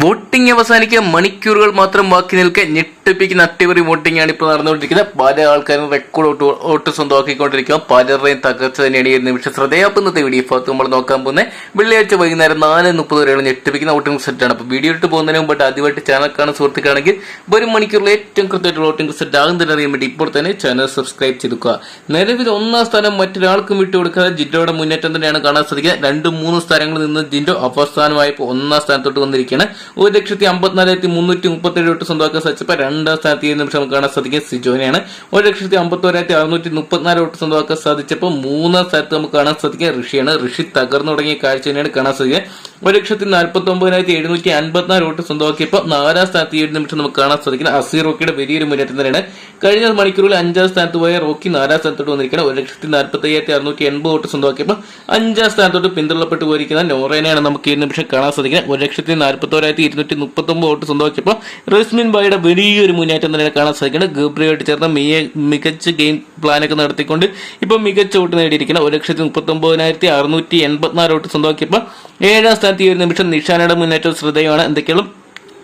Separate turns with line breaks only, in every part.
Voting അവസാനിക്കാൻ മണിക്കൂറുകൾ മാത്രം ബാക്കി നിൽക്കെ ഞെട്ടിപ്പിക്കുന്ന അട്ടിമറി വോട്ടിംഗ് ആണ് ഇപ്പോൾ നടന്നുകൊണ്ടിരിക്കുന്നത്. പല ആൾക്കാരും റെക്കോർഡ് വോട്ട് സ്വന്തമാക്കിക്കൊണ്ടിരിക്കുക. പലരുടെയും തകർച്ച തന്നെയാണ് ഈ നിമിഷം ശ്രദ്ധയാക്കുന്നത്തെ വീഡിയോ ഭാഗത്ത് നമ്മൾ നോക്കാൻ പോകുന്നത്. വെള്ളിയാഴ്ച വൈകുന്നേരം 4:30 വരെയുള്ള ഞെട്ടിപ്പിക്കുന്ന വോട്ടിംഗ് റിസൾട്ടാണ്. അപ്പോൾ വീഡിയോ ഇട്ട് പോകുന്നതിന് മുമ്പായിട്ട് ആദ്യമായിട്ട് ചാനൽ കാണുന്ന സുഹൃത്തുക്കാണെങ്കിൽ വരും മണിക്കൂറിൽ ഏറ്റവും കൃത്യമായിട്ട് വോട്ടിംഗ് റിസൾട്ട് ആകുന്നതിന് അറിയാൻ വേണ്ടി ഇപ്പോൾ തന്നെ ചാനൽ സബ്സ്ക്രൈബ് ചെയ്തുക. നിലവിൽ 1ാം സ്ഥാനം മറ്റൊരാൾക്കും വിട്ടുകൊടുക്കാതെ ജിൻഡോയുടെ മുന്നേറ്റം തന്നെയാണ് കാണാൻ സാധിക്കുക. 2-3 സ്ഥാനങ്ങളിൽ നിന്ന് ജിൻഡോ അപസ്ഥാനമായപ്പോൾ 1ാം സ്ഥാനത്തോട്ട് വന്നിരിക്കുകയാണ്. 1,54,337 വോട്ട് സ്വന്തമാക്കാൻ സാധിച്ചപ്പോൾ 2ാം സ്ഥാനത്ത് ഈ നിമിഷം കാണാൻ സാധിക്കുക സിജോനെയാണ്. 1,51,634 വോട്ട് സ്വന്തമാക്കാൻ സാധിച്ചപ്പോൾ 3ാം സ്ഥാനത്ത് നമുക്ക് കാണാൻ സാധിക്കുക ഋഷിയാണ്. ഋഷി തകർന്നു തുടങ്ങിയ കാഴ്ച തന്നെയാണ് കാണാൻ സാധിക്കുക. 1,49,754 വോട്ട് സ്വന്തമാക്കിയപ്പോൾ 4ാം സ്ഥാനത്ത് ഈ ഒരു നിമിഷം നമുക്ക് കാണാൻ സാധിക്കുന്ന അസീർ റോക്കിയുടെ വലിയൊരു മുന്നേറ്റം തന്നെയാണ്. കഴിഞ്ഞ മണിക്കൂറിൽ 5ാം സ്ഥാനത്ത് പോയ റോക്കി 4ാം സ്ഥാനത്തോട്ട് വന്നിരിക്കുന്നത്. 1,45,680 വോട്ട് സ്വന്തമാക്കിയപ്പോൾ 5ാം സ്ഥാനത്തോട്ട് പിന്തള്ളപ്പെട്ടു പോയിരിക്കുന്ന നോറേനെയാണ് നമുക്ക് ഈ നിമിഷം കാണാൻ സാധിക്കുന്നത്. 1,41,239 വോട്ട് സ്വന്തമാക്കിയപ്പോൾ റസ്മിൻ ബായിയുടെ വലിയൊരു മുന്നേറ്റം തന്നെയാണ് കാണാൻ സാധിക്കുന്നത്. ഗബ്രിയായിട്ട് ചേർന്ന മികച്ച ഗെയിം പ്ലാനൊക്കെ നടത്തിക്കൊണ്ട് ഇപ്പൊ മികച്ച വോട്ട് നേടിയിരിക്കുന്നത്. 1,39,684 വോട്ട് സ്വന്തമാക്കിയപ്പോൾ 7ാം സ്ഥാനത്ത് ഈ ഒരു നിമിഷം നിഷാനയുടെ മുന്നേറ്റം ശ്രദ്ധേയമാണ്. എന്തൊക്കെയാണ്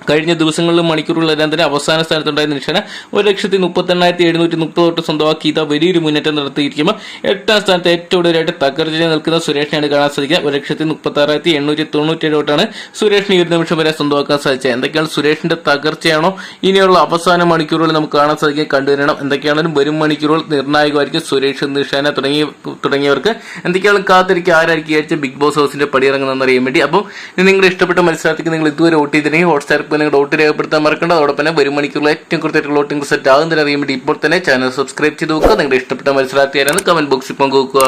കഴിഞ്ഞ ദിവസങ്ങളിലും മണിക്കൂറുകളെല്ലാം തന്നെ അവസാന സ്ഥാനത്തുണ്ടായ നിഷാന 1,38,730 വോട്ട് സ്വന്തമാക്കി ഇതാ വലിയൊരു മുന്നേറ്റം നടത്തിയിരിക്കുമ്പോൾ 8ാം സ്ഥാനത്ത് ഏറ്റവും കൂടുതലായിട്ട് തകർച്ചയിൽ നിൽക്കുന്ന സുരേഷിനെയാണ് കാണാൻ സാധിക്കുക. 1,36,897 വോട്ടാണ് സുരേഷിന് ഈ ഒരു നിമിഷം വരെ സ്വന്തമാക്കാൻ സാധിച്ചത്. എന്തൊക്കെയാണ് സുരേഷിന്റെ തകർച്ചയാണോ ഇനിയുള്ള അവസാന മണിക്കൂറുകൾ നമുക്ക് കാണാൻ സാധിക്കുക കണ്ടുവരണം. എന്തൊക്കെയാണെങ്കിലും വരും മണിക്കൂറുകൾ നിർണായകമായിരിക്കും. സുരേഷ്, നിഷാന തുടങ്ങിയവർക്ക് എന്തൊക്കെയാണ് കാത്തിരിക്കുക ആരായിരിക്കും ബിഗ് ബോസ് ഹൗസിന്റെ പടിയിറങ്ങുന്നതെന്ന് അറിയാൻ വേണ്ടി. അപ്പം നിങ്ങളുടെ ഇഷ്ടപ്പെട്ട മത്സരത്തിലേക്ക് നിങ്ങൾ ഇതുവരെ വോട്ട് ചെയ്തിട്ടുണ്ടെങ്കിൽ ഹോട്ട്സ്റ്റാർ നിങ്ങൾ വോട്ട് രേഖപ്പെടുത്താൻ മറക്കേണ്ട. അതോടൊപ്പം തന്നെ വരും മണിക്കൂറിൽ ഏറ്റവും കൃത്യമായിട്ടുള്ള വോട്ടിംഗ് സെറ്റ് ആകുന്നതിന് അറിയാൻ വേണ്ടി ഇപ്പോൾ തന്നെ ചാനൽ സബ്സ്ക്രൈബ് ചെയ്ത് നോക്കുക. നിങ്ങളുടെ ഇഷ്ടപ്പെട്ട മത്സരാർത്ഥിയാരാണ് കമന്റ് ബോക്സിൽ പങ്കുവെക്കുക.